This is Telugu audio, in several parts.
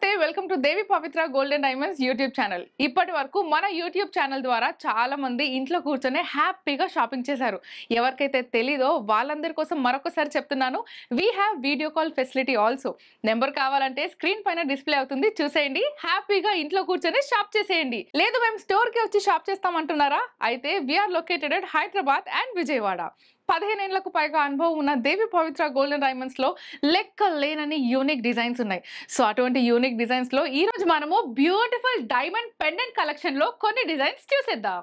నమస్తే welcome to Devi Pavitra golden diamonds YouTube channel. ఇప్పటి వరకు మన యూట్యూబ్ ఛానల్ ద్వారా చాలా మంది ఇంట్లో కూర్చొని హ్యాపీగా షాపింగ్ చేశారు. ఎవరికైతే తెలీదో వాళ్ళందరి కోసం మరొకసారి చెప్తున్నాను, we have video call facility also. Number కావాలంటే స్క్రీన్ పైన డిస్ప్లే అవుతుంది, చూసేయండి. హ్యాపీగా ఇంట్లో కూర్చొని షాప్ చేసేయండి. లేదు మేము స్టోర్ కి వచ్చి షాప్ చేస్తామంటున్నారా? అయితే we are located at Hyderabad and Vijayawada. 15 ఏళ్లకు పైగా అనుభవం ఉన్న దేవి పవిత్ర గోల్డెన్ డైమండ్స్ లో లెక్క లేనని యూనిక్ డిజైన్స్ ఉన్నాయి. సో అటువంటి యూనిక్ డిజైన్స్ లో ఈ రోజు మనము బ్యూటిఫుల్ డైమండ్ పెండెంట్ కలెక్షన్ లో కొన్ని డిజైన్స్ చూసేద్దాం.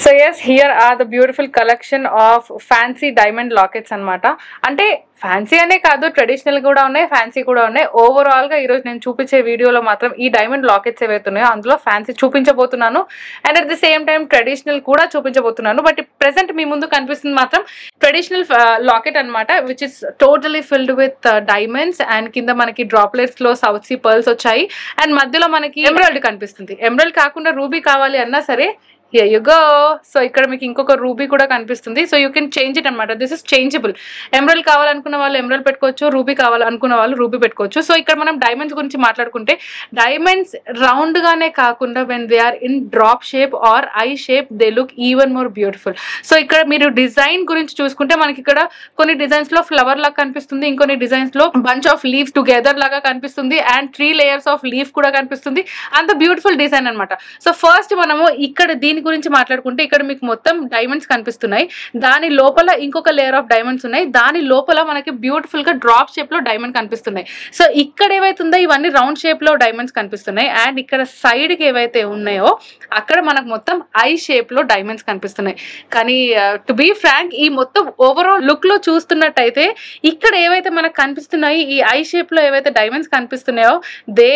So yes, here are the beautiful collection of fancy diamond lockets అన్నమాట. అంటే ఫ్యాన్సీ అనే కాదు, ట్రెడిషనల్ కూడా ఉన్నాయి, ఫ్యాన్సీ కూడా ఉన్నాయి. ఓవరాల్ గా ఈరోజు నేను చూపించే వీడియోలో మాత్రం ఈ డైమండ్ లాకెట్స్ ఏవైతే ఉన్నాయో అందులో ఫ్యాన్సీ చూపించబోతున్నాను and at the same time traditional కూడా చూపించబోతున్నాను. బట్ ప్రెసెంట్ మీ ముందు కనిపిస్తుంది మాత్రం ట్రెడిషనల్ లాకెట్ అనమాట, which is totally field with diamonds and కింద మనకి డ్రాప్లెట్స్ లో సౌత్ సీ పర్ల్స్ వచ్చాయి అండ్ మధ్యలో మనకి ఎమరాల్డ్ కనిపిస్తుంది. ఎమరాల్డ్ కాకుండా రూబీ కావాలి అన్నా సరే here you go. సో ఇక్కడ మీకు ఇంకొక రూబీ కూడా కనిపిస్తుంది. So you can change it అనమాట. This is changeable. ఎమరాల్డ్ కావాలనుకున్న వాళ్ళు ఎమరాల్డ్ పెట్టుకోవచ్చు, రూబీ కావాలనుకున్న వాళ్ళు రూబీ పెట్టుకోవచ్చు. సో ఇక్కడ మనం డైమండ్స్ గురించి మాట్లాడుకుంటే డైమండ్స్ రౌండ్ గానే కాకుండా when they are in drop shape or eye shape they look even more beautiful. So ఇక్కడ మీరు డిజైన్ గురించి చూసుకుంటే మనకి ఇక్కడ కొన్ని డిజైన్స్ లో ఫ్లవర్ లాగా కనిపిస్తుంది, ఇంకొన్ని డిజైన్స్ లో బంచ్ ఆఫ్ లీవ్స్ టుగెదర్ లాగా కనిపిస్తుంది అండ్ 3 layers ఆఫ్ లీఫ్ కూడా కనిపిస్తుంది. అంత బ్యూటిఫుల్ డిజైన్ అనమాట. సో ఫస్ట్ మనము ఇక్కడ దీని గురించి మాట్లాడుకుంటే ఇక్కడ మీకు మొత్తం డైమండ్స్ కనిపిస్తున్నాయి, దాని లోపల ఇంకొక లేయర్ ఆఫ్ డైమండ్స్ ఉన్నాయి, దాని లోపల మనకి బ్యూటిఫుల్ గా డ్రాప్ షేప్ లో డైమండ్ కనిపిస్తున్నాయి. సో ఇక్కడ ఏవైతుందో ఇవన్నీ రౌండ్ షేప్ లో డైమండ్స్ కనిపిస్తున్నాయి అండ్ ఇక్కడ సైడ్ కి ఏవైతే ఉన్నాయో అక్కడ మనకు మొత్తం ఐ షేప్ లో డైమండ్స్ కనిపిస్తున్నాయి. కానీ టు బీ ఫ్రాంక్ ఈ మొత్తం ఓవరాల్ లుక్ లో చూస్తున్నట్టయితే ఇక్కడ ఏవైతే మనకు కనిపిస్తున్నాయి ఈ ఐ షేప్ లో ఏవైతే డైమండ్స్ కనిపిస్తున్నాయో దే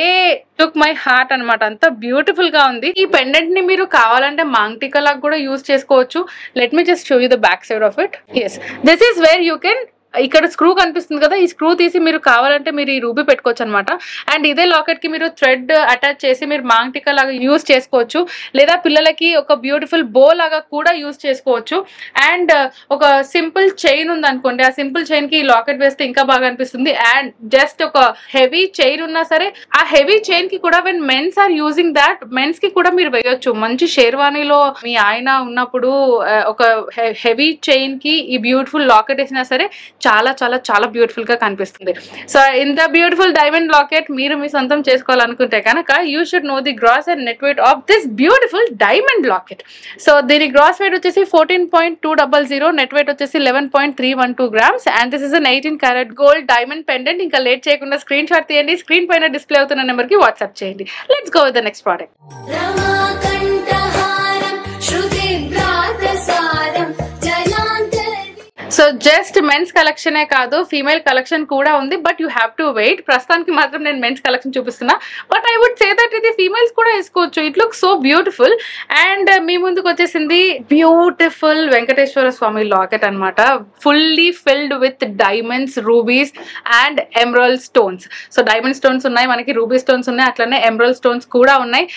టుక్ మై హార్ట్ అనమాట. అంత బ్యూటిఫుల్ గా ఉంది. ఈ పెండెంట్ ని మీరు కావాలంటే మాంగ్టికా లాగా కూడా యూజ్ చేసుకోవచ్చు. Let me just show you the back side of it. Yes, this is where you can, ఇక్కడ స్క్రూ కనిపిస్తుంది కదా, ఈ స్క్రూ తీసి మీరు కావాలంటే మీరు ఈ రూబీ పెట్టుకోవచ్చు అనమాట. అండ్ ఇదే లాకెట్ కి మీరు థ్రెడ్ అటాచ్ చేసి మీరు మాంగ్టికా లాగా యూజ్ చేసుకోవచ్చు, లేదా పిల్లలకి ఒక బ్యూటిఫుల్ బో లాగా కూడా యూజ్ చేసుకోవచ్చు. అండ్ ఒక సింపుల్ చైన్ ఉంది అనుకోండి, ఆ సింపుల్ చైన్ కి ఈ లాకెట్ వేస్తే ఇంకా బాగా అనిపిస్తుంది. అండ్ జస్ట్ ఒక హెవీ చైన్ ఉన్నా సరే ఆ హెవీ చైన్ కి కూడా when mens are using that, mens కి కూడా మీరు వేయొచ్చు. మంచి షేర్వానీలో మీ ఆయన ఉన్నప్పుడు ఒక హెవీ చైన్ కి ఈ బ్యూటిఫుల్ లాకెట్ వేసినా సరే చాలా చాలా చాలా బ్యూటిఫుల్ గా కనిపిస్తుంది. సో ఇంత బ్యూటిఫుల్ డైమండ్ లాకెట్ మీరు మీ సొంతం చేసుకోవాలనుకుంటే కనుక you should know the gross and net weight of this beautiful diamond locket. So దీని గ్రాస్ వెయిట్ వచ్చేసి 14.200, నెట్ వెయిట్ వచ్చేసి 11.312 grams and this is an 18 karat gold diamond pendant. ఇంకా లేట్ చేయకుండా స్క్రీన్ షాట్ తీయండి, స్క్రీన్ పైన డిస్ప్లే అవుతున్న నెంబర్ కి వాట్సాప్ చేయండి. Let's go with the next product. So just men's కలెక్షనే కాదు, ఫీమేల్ కలెక్షన్ కూడా ఉంది, but you have to wait. ప్రస్తుతానికి మాత్రం నేను మెన్స్ కలెక్షన్ చూపిస్తున్నా, but I would say that ఇది ఫీమేల్స్ కూడా వేసుకోవచ్చు. It look so beautiful. And మీ ముందుకు వచ్చేసింది బ్యూటిఫుల్ వెంకటేశ్వర స్వామి లాకెట్ అనమాట, fully filled with diamonds, rubies and emerald stones. So diamond stones ఉన్నాయి, మనకి రూబీ స్టోన్స్ ఉన్నాయి, అట్లనే ఎమరాల్డ్ స్టోన్స్ కూడా ఉన్నాయి.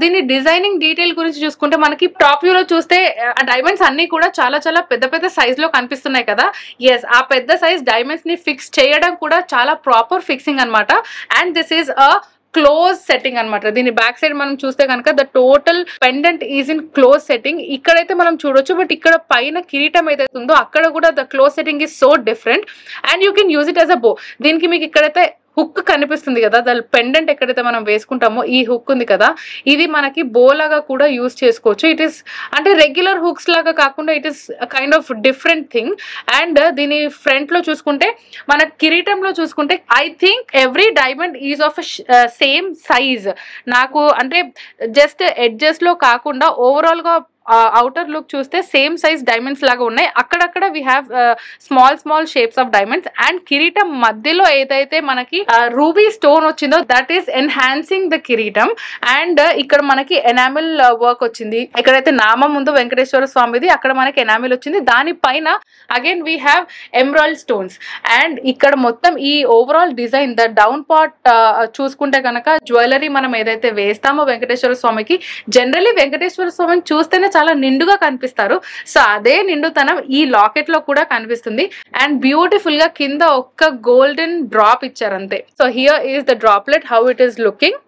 దీని డిజైనింగ్ డీటెయిల్ గురించి చూసుకుంటే మనకి టాప్ వ్యూలో చూస్తే ఆ డైమండ్స్ అన్ని కూడా చాలా చాలా పెద్ద పెద్ద సైజ్ లో కనిపిస్తున్నాయి కదా. ఎస్, ఆ పెద్ద సైజ్ డైమండ్స్ ని ఫిక్స్ చేయడం కూడా చాలా ప్రాపర్ ఫిక్సింగ్ అనమాట. And this is a close setting అనమాట. దీని బ్యాక్ సైడ్ మనం చూస్తే కనుక the total pendant is in close setting. ఇక్కడైతే మనం చూడొచ్చు, బట్ ఇక్కడ పైన కిరీటం ఏదైతే ఉందో అక్కడ కూడా the close setting is so different and you can use it as a బో. దీనికి మీకు ఇక్కడైతే హుక్ కనిపిస్తుంది కదా, దాని పెండెంట్ ఎక్కడైతే మనం వేసుకుంటామో ఈ హుక్ ఉంది కదా, ఇది మనకి బోలాగా కూడా యూజ్ చేసుకోవచ్చు. ఇట్ ఈస్ అంటే రెగ్యులర్ హుక్స్ లాగా కాకుండా it is kind of different thing. And దీని ఫ్రంట్ లో చూసుకుంటే మన కిరీటంలో చూసుకుంటే I think every diamond is of same size. నాకు అంటే జస్ట్ ఎడ్జెస్ లో కాకుండా ఓవరాల్ గా అవుటర్ లుక్ చూస్తే సేమ్ సైజ్ డైమండ్స్ లాగా ఉన్నాయి. అక్కడక్కడ we have small shapes of diamonds and కిరీటం మధ్యలో ఏదైతే మనకి రూబీ స్టోన్ వచ్చిందో దట్ ఈస్ ఎన్హాన్సింగ్ ద కిరీటం. అండ్ ఇక్కడ మనకి ఎనామిల్ వర్క్ వచ్చింది, ఎక్కడైతే నామం ఉందో వెంకటేశ్వర స్వామిది అక్కడ మనకి ఎనామిల్ వచ్చింది, దానిపైన again we have emerald stones. And ఇక్కడ మొత్తం ఈ overall design the down part చూసుకుంటే కనుక జ్యువెలరీ మనం ఏదైతే వేస్తామో వెంకటేశ్వర స్వామికి, జనరలీ వెంకటేశ్వర స్వామిని చూస్తేనే చాలా నిండుగా కనిపిస్తారు. సో అదే నిండుతనం ఈ లాకెట్ లో కూడా కనిపిస్తుంది. అండ్ బ్యూటిఫుల్ గా కింద ఒక్క గోల్డెన్ డ్రాప్ ఇచ్చారు అంతే. So here is the droplet, how it is looking.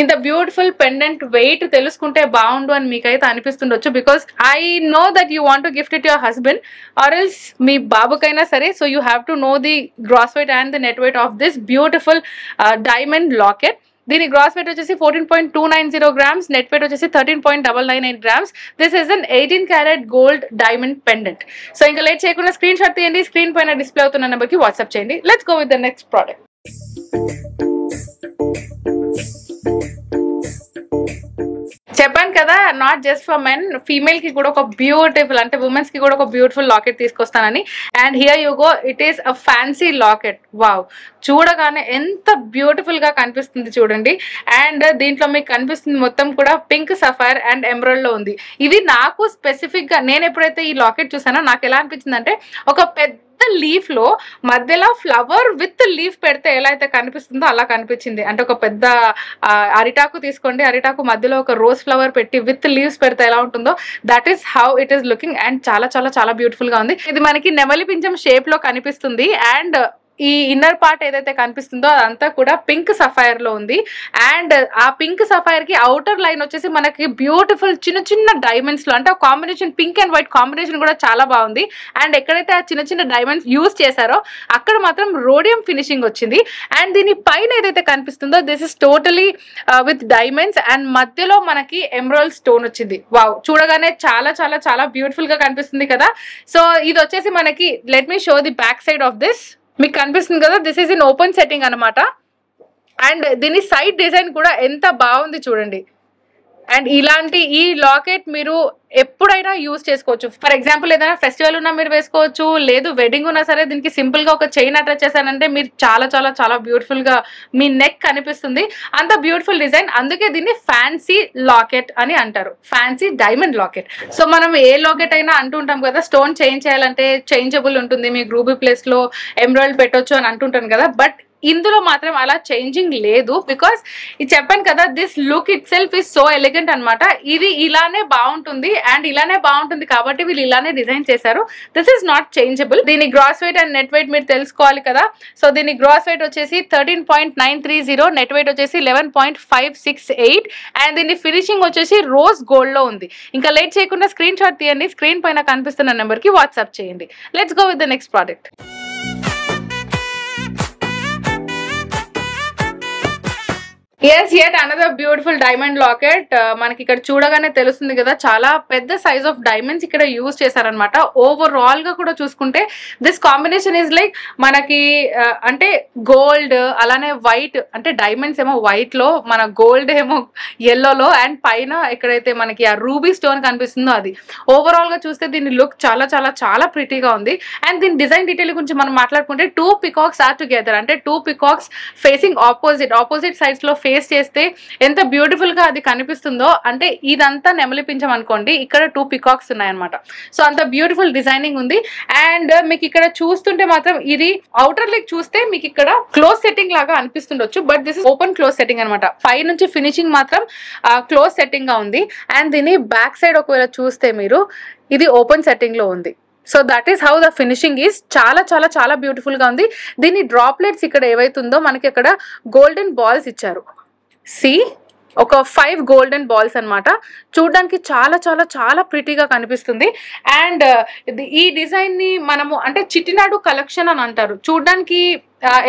ఇంత బ్యూటిఫుల్ పెండెంట్ వెయిట్ తెలుసుకుంటే బాగుండు అని మీకైతే అనిపిస్తుండొచ్చు, because I know that you want to gift it your husband or else మీ బాబుకైనా సరే. So you have to know the gross weight and the net weight of this beautiful diamond locket. దీని గ్రాస్ వెయిట్ వచ్చేసి 14.290 grams, నెట్ వెయిట్ వచ్చేసి 13.998 grams. This is an 18 karat gold diamond pendant. So ఇంకా లేట్ చేయకుండా స్క్రీన్ షాట్ తీయండి, స్క్రీన్ పైన డిస్ప్లే అవుతున్న నెంబర్కి వాట్సాప్ చేయండి. Let's go with the next product. చెప్పాను కదా, not just for men, female కి కూడా ఒక బ్యూటిఫుల్, అంటే ఉమెన్స్ కి కూడా ఒక బ్యూటిఫుల్ లాకెట్ తీసుకొస్తానని. And here you go, it is a fancy locket. Wow, చూడగానే ఎంత బ్యూటిఫుల్ గా కనిపిస్తుంది చూడండి. అండ్ దీంట్లో మీకు కనిపిస్తుంది మొత్తం కూడా పింక్ సఫైర్ అండ్ ఎమరాల్డ్ లో ఉంది. ఇది నాకు స్పెసిఫిక్ గా, నేను ఎప్పుడైతే ఈ లాకెట్ చూసానో నాకు ఎలా అనిపించింది అంటే, ఒక పెద్ద లీఫ్ లో మధ్యలో ఫ్లవర్ విత్ లీఫ్ పెడితే ఎలా అయితే కనిపిస్తుందో అలా కనిపించింది. అంటే ఒక పెద్ద అరిటాకు తీసుకోండి, అరిటాకు మధ్యలో ఒక రోజ్ ఫ్లవర్ పెట్టి విత్ లీవ్స్ పెడితే ఎలా ఉంటుందో, that is how it is looking. And చాలా చాలా చాలా బ్యూటిఫుల్ గా ఉంది. ఇది మనకి నెమలి పింఛం షేప్ లో కనిపిస్తుంది. అండ్ ఈ ఇన్నర్ పార్ట్ ఏదైతే కనిపిస్తుందో అదంతా కూడా పింక్ సఫైర్ లో ఉంది. అండ్ ఆ పింక్ సఫైర్ కి అవుటర్ లైన్ వచ్చేసి మనకి బ్యూటిఫుల్ చిన్న చిన్న డైమండ్స్ లో, అంటే combination pink and white combination కూడా చాలా బాగుంది. అండ్ ఎక్కడైతే ఆ చిన్న చిన్న డైమండ్స్ యూజ్ చేశారో అక్కడ మాత్రం రోడియం ఫినిషింగ్ వచ్చింది. అండ్ దీని పైన ఏదైతే కనిపిస్తుందో this is totally with diamonds and మధ్యలో మనకి ఎమరాల్డ్ స్టోన్ వచ్చింది. వావ్, చూడగానే చాలా చాలా చాలా బ్యూటిఫుల్ గా కనిపిస్తుంది కదా. సో ఇది వచ్చేసి మనకి, let me show the back side of this. మీకు కనిపిస్తుంది కదా, this is in open setting అనమాట. అండ్ దీని సైడ్ డిజైన్ కూడా ఎంత బాగుంది చూడండి. అండ్ ఇలాంటి ఈ లాకెట్ మీరు ఎప్పుడైనా యూజ్ చేసుకోవచ్చు. ఫర్ ఎగ్జాంపుల్ ఏదైనా ఫెస్టివల్ ఉన్నా మీరు వేసుకోవచ్చు, లేదు వెడ్డింగ్ ఉన్నా సరే దీనికి సింపుల్ గా ఒక చైన్ అటాచ్ చేశానంటే మీరు చాలా చాలా చాలా బ్యూటిఫుల్ గా మీ నెక్ కనిపిస్తుంది. అంత బ్యూటిఫుల్ డిజైన్, అందుకే దీన్ని ఫ్యాన్సీ లాకెట్ అని అంటారు, ఫ్యాన్సీ డైమండ్ లాకెట్. సో మనం ఏ లాకెట్ అయినా అంటుంటాం కదా, స్టోన్ చేంజ్ చేయాలంటే చేంజబుల్ ఉంటుంది, మీకు రూబీ ప్లేస్ లో ఎమరాల్డ్ పెట్టొచ్చు అని అంటుంటాను కదా. బట్ ఇందులో మాత్రం అలా చేంజింగ్ లేదు, బికాస్ ఇది చెప్పాను కదా, this look it self is so elegant అనమాట. ఇది ఇలానే బాగుంటుంది అండ్ ఇలానే బాగుంటుంది కాబట్టి వీళ్ళు ఇలానే డిజైన్ చేశారు. This is not changeable. దీని gross weight and net weight మీరు తెలుసుకోవాలి కదా. సో దీని గ్రాస్ వెయిట్ వచ్చేసి 13.930, నెట్ వెయిట్ వచ్చేసి 11.568 అండ్ దీని ఫినిషింగ్ వచ్చేసి రోజ్ గోల్డ్ లో ఉంది. ఇంకా లేట్ చేయకుండా స్క్రీన్ షాట్ తీయండి, స్క్రీన్ పైన కనిపిస్తున్న నెంబర్ కి వాట్సాప్ చేయండి. Let's go with the next product. Yes, yet another beautiful diamond locket. మనకి ఇక్కడ చూడగానే తెలుస్తుంది కదా, చాలా పెద్ద సైజ్ ఆఫ్ డైమండ్స్ ఇక్కడ యూజ్ చేశారనమాట. ఓవరాల్ గా కూడా చూసుకుంటే దిస్ కాంబినేషన్ ఈజ్ లైక్ మనకి అంటే గోల్డ్ అలానే వైట్, అంటే డైమండ్స్ ఏమో వైట్ లో, మన గోల్డ్ ఏమో ఎల్లోలో, అండ్ పైన ఎక్కడైతే మనకి ఆ రూబీ స్టోన్ కనిపిస్తుందో అది. ఓవరాల్ గా చూస్తే దీని లుక్ చాలా చాలా చాలా ప్రిటీగా ఉంది. అండ్ దీని డిజైన్ డీటెయిల్ గురించి మనం మాట్లాడుకుంటే, 2 peacocks ఆర్ టుగెదర్, అంటే 2 peacocks ఫేసింగ్ ఆపోజిట్ సైడ్స్ లో ఫేస్ చేస్తే ఎంత బ్యూటిఫుల్ గా అది కనిపిస్తుందో. అంటే ఇదంతా నెమలి పింఛం అనుకోండి, ఇక్కడ 2 peacocks ఉన్నాయన్నమాట. సో అంత బ్యూటిఫుల్ డిజైనింగ్ ఉంది. అండ్ మీకు ఇక్కడ చూస్తుంటే మాత్రం ఇది అవుటర్ లెగ్ చూస్తే మీకు ఇక్కడ క్లోజ్ సెట్టింగ్ లాగా అనిపిస్తుండొచ్చు, but this is open close setting అనమాట. పై నుంచి ఫినిషింగ్ మాత్రం క్లోజ్ సెట్టింగ్ గా ఉంది. అండ్ దీని బ్యాక్ సైడ్ ఒకవేళ చూస్తే మీరు, ఇది ఓపెన్ సెట్టింగ్ లో ఉంది. So that is how the finishing is. చాలా చాలా చాలా బ్యూటిఫుల్ గా ఉంది. దీని డ్రాప్లెట్స్ ఇక్కడ ఏవైతుందో మనకి అక్కడ గోల్డెన్ బాల్స్ ఇచ్చారు. సి, ఒక 5 గోల్డెన్ బాల్స్ అనమాట. చూడడానికి చాలా చాలా చాలా ప్రిటీగా కనిపిస్తుంది. అండ్ ఈ డిజైన్ ని మనము అంటే చిట్టినాడు కలెక్షన్ అని అంటారు. చూడడానికి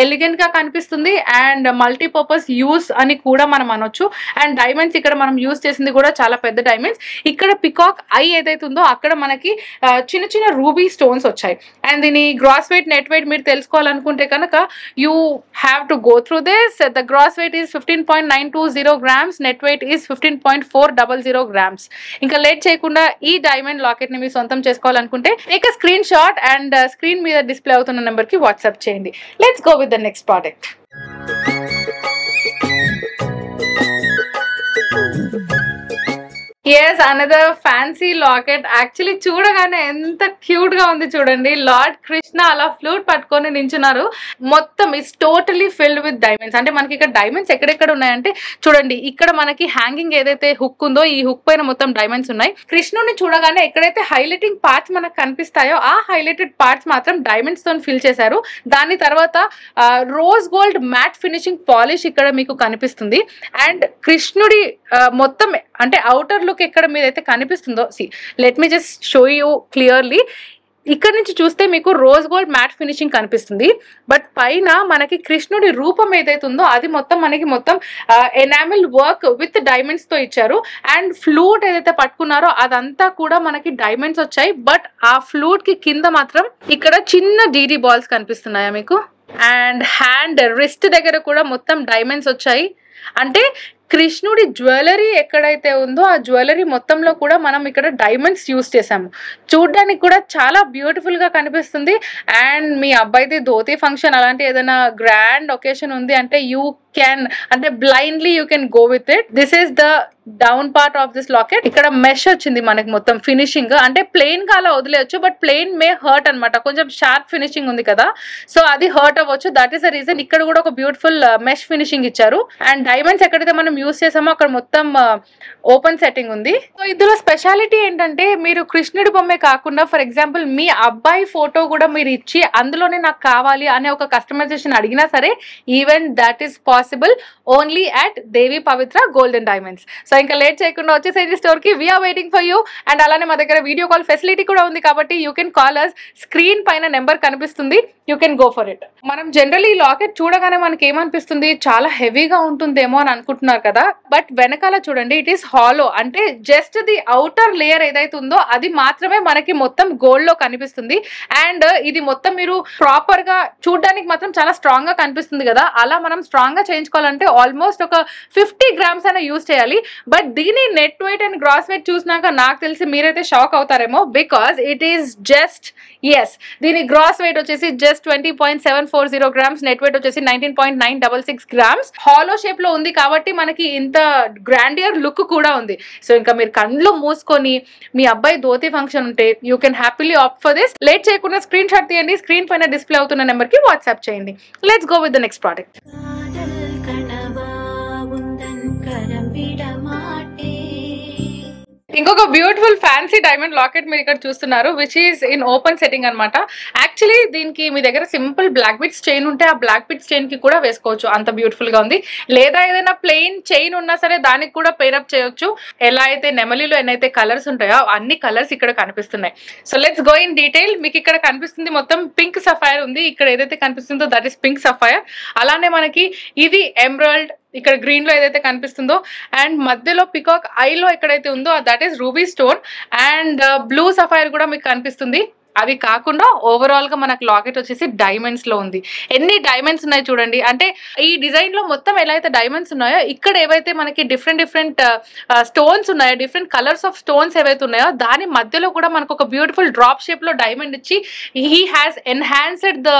ఎలిగెంట్ గా కనిపిస్తుంది అండ్ మల్టీపర్పస్ యూస్ అని కూడా మనం అనొచ్చు. అండ్ డైమండ్స్ ఇక్కడ మనం యూస్ చేసింది కూడా చాలా పెద్ద డైమండ్స్. ఇక్కడ పికాక్ ఐ ఏదైతే ఉందో అక్కడ మనకి చిన్న చిన్న రూబీ స్టోన్స్ వచ్చాయి. అండ్ దీని గ్రాస్ వెయిట్ నెట్ వెయిట్ మీరు తెలుసుకోవాలనుకుంటే కనుక you have to go through this. The gross weight is 15.920 grams, net weight is 15.400 grams. ఇంకా లేట్ చేయకుండా ఈ డైమండ్ లాకెట్ ని మీరు సొంతం చేసుకోవాలనుకుంటే take a screen shot and screen మీద డిస్ప్లే అవుతున్న నెంబర్ కి వాట్సాప్ చేయండి. Let's go with the next product. Yes, another fancy locket. Actually చూడగానే ఎంత క్యూట్ గా ఉంది చూడండి. లార్డ్ కృష్ణ అలా ఫ్లూట్ పట్టుకొని నించున్నారు. మొత్తం is totally field with diamonds. అంటే మనకి ఇక్కడ డైమండ్స్ ఎక్కడెక్కడ ఉన్నాయంటే చూడండి, ఇక్కడ మనకి హ్యాంగింగ్ ఏదైతే హుక్ ఉందో ఈ హుక్ పైన మొత్తం డైమండ్స్ ఉన్నాయి. కృష్ణుని చూడగానే ఎక్కడైతే హైలైటింగ్ పార్ట్స్ మనకు కనిపిస్తాయో ఆ హైలైటెడ్ పార్ట్స్ మాత్రం డైమండ్స్ తో ఫిల్ చేశారు. దాని తర్వాత rose gold matte finishing polish ఇక్కడ మీకు కనిపిస్తుంది. అండ్ కృష్ణుడి మొత్తం అంటే అవుటర్ లుక్ ఎక్కడ మీదైతే కనిపిస్తుందో, let me just show you clearly. ఇక్కడ నుంచి చూస్తే మీకు రోజ్ గోల్డ్ మ్యాట్ ఫినిషింగ్ కనిపిస్తుంది. బట్ పైన మనకి కృష్ణుడి రూపం ఏదైతే ఉందో అది మొత్తం మనకి మొత్తం ఎనామిల్ వర్క్ విత్ డైమండ్స్ తో ఇచ్చారు. అండ్ ఫ్లూట్ ఏదైతే పట్టుకున్నారో అదంతా కూడా మనకి డైమండ్స్ వచ్చాయి. బట్ ఆ ఫ్లూట్ కి కింద మాత్రం ఇక్కడ చిన్న డీడీ బాల్స్ కనిపిస్తున్నాయా మీకు. అండ్ హ్యాండ్ రిస్ట్ దగ్గర కూడా మొత్తం డైమండ్స్ వచ్చాయి. అంటే కృష్ణుడి జ్యువెలరీ ఎక్కడైతే ఉందో ఆ జ్యువెలరీ మొత్తంలో కూడా మనం ఇక్కడ డైమండ్స్ యూస్ చేసాము. చూడ్డానికి కూడా చాలా బ్యూటిఫుల్ గా కనిపిస్తుంది. అండ్ మీ అబ్బాయిది ధోతి ఫంక్షన్ అలాంటి ఏదైనా గ్రాండ్ ఒకేషన్ ఉంది అంటే యూ క్యాన్, అంటే blindly you can go with it. This is the down part of this locket. ఇక్కడ మెష్ వచ్చింది మనకి మొత్తం ఫినిషింగ్. అంటే ప్లెయిన్ గా అలా వదిలేయచ్చు, బట్ ప్లెయిన్ మే హర్ట్ అనమాట. కొంచెం షార్ప్ ఫినిషింగ్ ఉంది కదా, సో అది హర్ట్ అవ్వచ్చు. దట్ ఈస్ ద రీజన్ ఇక్కడ కూడా ఒక బ్యూటిఫుల్ మెష్ ఫినిషింగ్ ఇచ్చారు. అండ్ డైమండ్స్ ఎక్కడైతే మనం యూస్ చేసామో అక్కడ మొత్తం ఓపెన్ సెట్టింగ్ ఉంది. సో ఇందులో స్పెషాలిటీ ఏంటంటే మీరు కృష్ణుడి బొమ్మే కాకుండా ఫర్ ఎగ్జాంపుల్ మీ అబ్బాయి ఫోటో కూడా మీరు ఇచ్చి అందులోనే నాకు కావాలి అనే ఒక కస్టమైజేషన్ అడిగినా సరే even that is possible only at Devi Pavitra gold and diamonds. So ఇంకా లేట్ చేయకుండా వచ్చేసేది స్టోర్ కి. We are waiting for you. And అలానే మా దగ్గర వీడియో కాల్ ఫెసిలిటీ కూడా ఉంది కాబట్టి you can call us. Screen పైన నెంబర్ కనిపిస్తుంది, you can go for it. మనం జనరల్లీ ఈ లాకెట్ చూడగానే మనకి ఏమనిపిస్తుంది, చాలా హెవీగా ఉంటుందేమో అని అనుకుంటున్నారు కదా. బట్ వెనకాల చూడండి, ఇట్ ఈస్ హాలో. అంటే జస్ట్ ది అవుటర్ లేయర్ ఏదైతే ఉందో అది మాత్రమే మనకి మొత్తం గోల్డ్ లో కనిపిస్తుంది. అండ్ ఇది మొత్తం మీరు ప్రాపర్ గా చూడడానికి మాత్రం చాలా స్ట్రాంగ్ గా కనిపిస్తుంది కదా. అలా మనం స్ట్రాంగ్ గా చేయించుకోవాలంటే ఆల్మోస్ట్ ఒక 50 grams అయినా యూజ్ చేయాలి. బట్ దీని net weight and gross weight చూసినాక నాకు తెలిసి మీరైతే షాక్ అవుతారేమో. బికాస్ ఇట్ ఈస్ జస్ట్ దీని గ్రాస్ వెయిట్ వచ్చేసి జస్ట్ 20.740 grams, నెట్ వెయిట్ వచ్చేసి 19.966 grams. హాలో షేప్ లో ఉంది కాబట్టి మనకి ఇంత గ్రాండియర్ లుక్ కూడా ఉంది. సో ఇంకా మీరు కళ్ళు మూసుకొని మీ అబ్బాయి ధోతి ఫంక్షన్ ఉంటే you can happily opt for this. Late చేయకుండా స్క్రీన్ షాట్ తీయండి, స్క్రీన్ పైన డిస్ప్లే అవుతున్న నెంబర్ కి వాట్సాప్ చేయండి. Let's go with the next product. ఇంకొక బ్యూటిఫుల్ ఫ్యాన్సీ డైమండ్ లాకెట్ మీరు ఇక్కడ చూస్తున్నారు, which is in open setting అనమాట. యాక్చువల్లీ దీనికి మీ దగ్గర సింపుల్ బ్లాక్ బిట్స్ చైన్ ఉంటే ఆ బ్లాక్ బిట్స్ చైన్ కి కూడా వేసుకోవచ్చు, అంత బ్యూటిఫుల్ గా ఉంది. లేదా ఏదైనా ప్లెయిన్ చైన్ ఉన్నా సరే దానికి కూడా పేరప్ చేయొచ్చు. ఎలా అయితే నెమలిలో ఎన్నైతే కలర్స్ ఉంటాయో అన్ని కలర్స్ ఇక్కడ కనిపిస్తున్నాయి. So let's go in detail. మీకు ఇక్కడ కనిపిస్తుంది మొత్తం పింక్ సఫైర్ ఉంది. ఇక్కడ ఏదైతే కనిపిస్తుందో దట్ ఈస్ పింక్ సఫైర్. అలానే మనకి ఇది ఎమరాల్డ్, ఇక్కడ గ్రీన్ లో ఏదైతే కనిపిస్తుందో, అండ్ మధ్యలో పికాక్ ఐలో ఎక్కడైతే ఉందో that is ruby stone. And blue sapphire కూడా మీకు కనిపిస్తుంది. అవి కాకుండా ఓవరాల్ గా మనకు లాకెట్ వచ్చేసి డైమండ్స్ లో ఉంది. ఎన్ని డైమండ్స్ ఉన్నాయి చూడండి. అంటే ఈ డిజైన్ లో మొత్తం ఎలా అయితే డైమండ్స్ ఉన్నాయో ఇక్కడ ఏవైతే మనకి డిఫరెంట్ స్టోన్స్ ఉన్నాయో, డిఫరెంట్ కలర్స్ ఆఫ్ స్టోన్స్ ఏవైతే ఉన్నాయో దాని మధ్యలో కూడా మనకు ఒక బ్యూటిఫుల్ డ్రాప్ షేప్ లో డైమండ్ ఇచ్చి he has enhanced the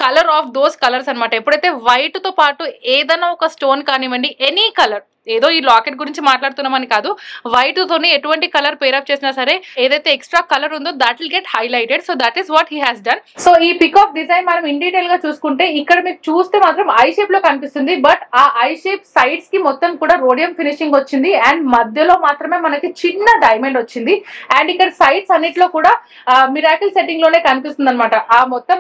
colour of those colours అనమాట. ఎప్పుడైతే వైట్ తో పాటు ఏదైనా ఒక స్టోన్ కానివ్వండి, ఎనీ కలర్, ఏదో ఈ లాకెట్ గురించి మాట్లాడుతున్నామని కాదు, వైట్ తోని ఎటువంటి కలర్ పేరప్ చేసినా సరే ఏదైతే ఎక్స్ట్రా కలర్ ఉందో that will get highlighted. So that is what he has done. So ఈ పికాక్ డిజైన్ మనం ఇన్ డీటెయిల్ గా చూసుకుంటే ఇక్కడ మీకు చూస్తే మాత్రం ఐ షేప్ లో కనిపిస్తుంది. బట్ ఆ ఐ షేప్ సైడ్స్ కి మొత్తం కూడా రోడియం ఫినిషింగ్ వచ్చింది. అండ్ మధ్యలో మాత్రమే మనకి చిన్న డైమండ్ వచ్చింది. అండ్ ఇక్కడ సైడ్స్ అన్నిట్లో కూడా మిరాకిల్ సెట్టింగ్ లోనే కనిపిస్తుంది అనమాట. ఆ మొత్తం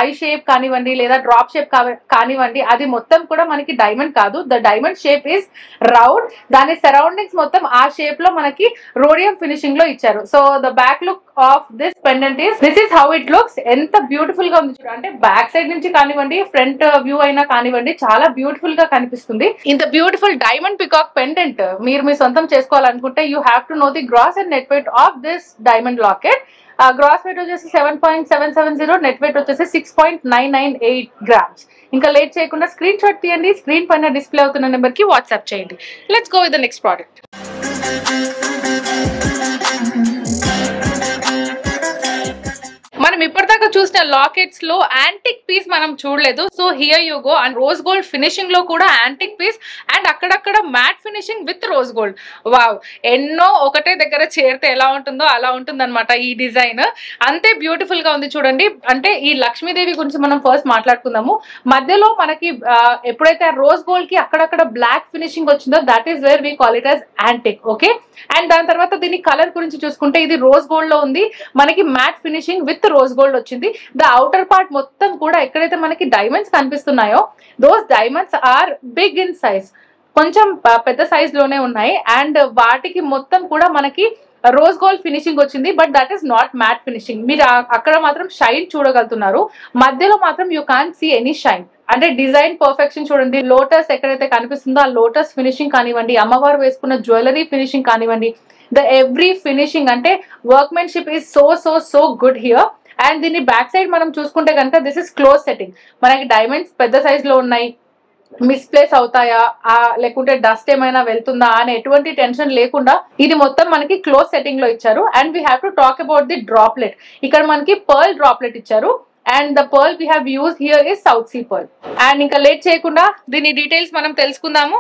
ఐ షేప్ కానివ్వండి లేదా డ్రాప్ షేప్ కానివ్వండి, అది మొత్తం కూడా మనకి డైమండ్ కాదు. The diamond shape is round. దాని సరౌండింగ్స్ మొత్తం ఆ షేప్ లో మనకి రోడియం ఫినిషింగ్ లో ఇచ్చారు. So the back look of this pendant is this is how it looks. ఎంత బ్యూటిఫుల్ గా ఉంది చూడండి. అంటే బ్యాక్ సైడ్ నుంచి కానివ్వండి, ఫ్రంట్ వ్యూ అయినా కానివ్వండి, చాలా బ్యూటిఫుల్ గా కనిపిస్తుంది. ఇంత బ్యూటిఫుల్ డైమండ్ పికాక్ పెండెంట్ మీరు మీ సొంతం చేసుకోవాలనుకుంటే you have to know the gross and net weight of this diamond locket. Gross weight వచ్చేసి 7.770, నెట్ వెయిట్ వచ్చేసి 6.998 grams. ఇంకా లేట్ చేయకుండా స్క్రీన్ షాట్ తీయండి, స్క్రీన్ పైన డిస్ప్లే అవుతున్న నెంబర్ కి వాట్సాప్ చేయండి. Let's go with the next product. మనం ఇప్పటిదాకా చూసిన లాకెట్స్ లో యాంటిక్ పీస్ మనం చూడలేదు. So here you go. And rose gold finishing లో కూడా యాంటిక్ పీస్ అండ్ అక్కడక్కడ mat finishing with rose gold. Wow, ఎన్నో ఒకటే దగ్గర చేరితే ఎలా ఉంటుందో అలా ఉంటుందన్నమాట ఈ డిజైన్. అంతే బ్యూటిఫుల్ గా ఉంది చూడండి. అంటే ఈ లక్ష్మీదేవి గురించి మనం ఫస్ట్ మాట్లాడుకుందాము. మధ్యలో మనకి ఎప్పుడైతే రోజ్ గోల్డ్ కి అక్కడక్కడ బ్లాక్ ఫినిషింగ్ వచ్చిందో that is where we call it as antique. Okay, and దాని తర్వాత దీని కలర్ గురించి చూసుకుంటే ఇది రోజ్ గోల్డ్ లో ఉంది, మనకి matte finishing with rose gold వచ్చింది. ద అవుటర్ పార్ట్ మొత్తం కూడా ఎక్కడైతే మనకి డైమండ్స్ కనిపిస్తున్నాయో those diamonds are big in size, కొంచెం పెద్ద సైజ్ లోనే ఉన్నాయి. అండ్ వాటికి మొత్తం కూడా మనకి రోజ్ గోల్డ్ ఫినిషింగ్ వచ్చింది. But that is not matte finishing. మీరు అక్కడ మాత్రం షైన్ చూడగలుగుతున్నారు, మధ్యలో మాత్రం you can't see any shine. అంటే డిజైన్ పర్ఫెక్షన్ చూడండి. లోటస్ ఎక్కడైతే కనిపిస్తుందో ఆ లోటస్ ఫినిషింగ్ కానివ్వండి, అమ్మవారు వేసుకున్న జ్యువెలరీ ఫినిషింగ్ కానివ్వండి, ద ఎవ్రీ ఫినిషింగ్ అంటే workmanship is so so so good here. And దీన్ని బ్యాక్ సైడ్ మనం చూసుకుంటే కనుక దిస్ ఇస్ క్లోజ్ సెట్టింగ్. మనకి డైమండ్స్ పెద్ద సైజ్ లో ఉన్నాయి, మిస్ప్లేస్ అవుతాయా లేకుంటే డస్ట్ ఏమైనా వెళ్తుందా అనే ఎటువంటి టెన్షన్ లేకుండా ఇది మొత్తం మనకి క్లోజ్ సెట్టింగ్ లో ఇచ్చారు. And we have to talk about the droplet. ఇక్కడ మనకి పర్ల్ డ్రాప్లెట్ ఇచ్చారు. And the pearl we have use here is south sea pearl. And ఇంకా లేట్ చేయకుండా దీని డీటెయిల్స్ మనం తెలుసుకుందాము.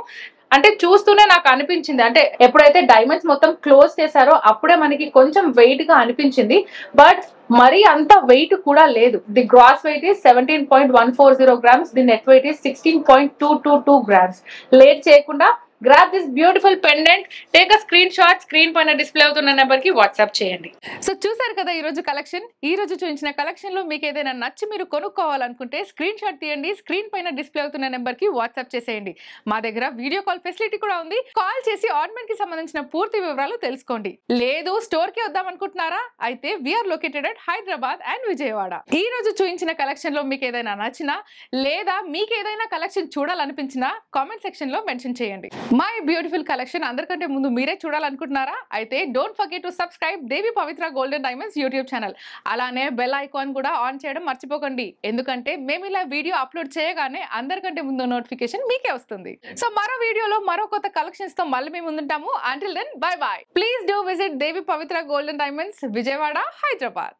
అంటే చూస్తూనే నాకు అనిపించింది, అంటే ఎప్పుడైతే డైమండ్స్ మొత్తం క్లోజ్ చేశారో అప్పుడే మనకి కొంచెం వెయిట్ గా అనిపించింది. బట్ మరి అంత వెయిట్ కూడా లేదు. The gross weight is 17.140 grams, the net weight is 16.222 grams. Late చేయకుండా grab this beautiful pendant, take a screen shot, screen పైన డిస్ప్లే అవుతున్న నెంబర్ కి వాట్సాప్ చేయండి. సో చూసారు కదా ఈ రోజు కలెక్షన్. ఈ రోజు చూపించిన కలెక్షన్ లో మీకు ఏదైనా నచ్చి మీరు కొనుక్కోవాలనుకుంటే స్క్రీన్ షాట్ తీయండి, స్క్రీన్ పైన డిస్ప్లే అవుతున్న నెంబర్ కి వాట్సాప్ చేసేయండి. మా దగ్గర వీడియో కాల్ ఫెసిలిటీ కూడా ఉంది. కాల్ చేసి ఆర్నమెంట్ కి సంబంధించిన పూర్తి వివరాలు తెలుసుకోండి. లేదు స్టోర్ కి వద్దాం అనుకుంటున్నారా, అయితే we are located at Hyderabad and Vijayawada. ఈ రోజు చూపించిన కలెక్షన్ లో మీకు ఏదైనా నచ్చినా లేదా మీకు ఏదైనా కలెక్షన్ చూడాలనిపించినా కామెంట్ సెక్షన్ లో మెన్షన్ చేయండి. మై బ్యూటిఫుల్ కలెక్షన్ అందరికంటే ముందు మీరే చూడాలనుకుంటున్నారా, అయితే don't forget to subscribe Devi Pavitra golden diamonds YouTube channel. అలానే బెల్ ఐకాన్ కూడా ఆన్ చేయడం మర్చిపోకండి, ఎందుకంటే మేము ఇలా వీడియో అప్లోడ్ చేయగానే అందరికంటే ముందు నోటిఫికేషన్ మీకే వస్తుంది. సో మరో వీడియోలో మరో కొత్త కలెక్షన్స్ తో మళ్ళీ మేము ముందుంటాము. Until then bye bye. Please do visit Devi Pavitra golden diamonds, Vijayawada, Hyderabad.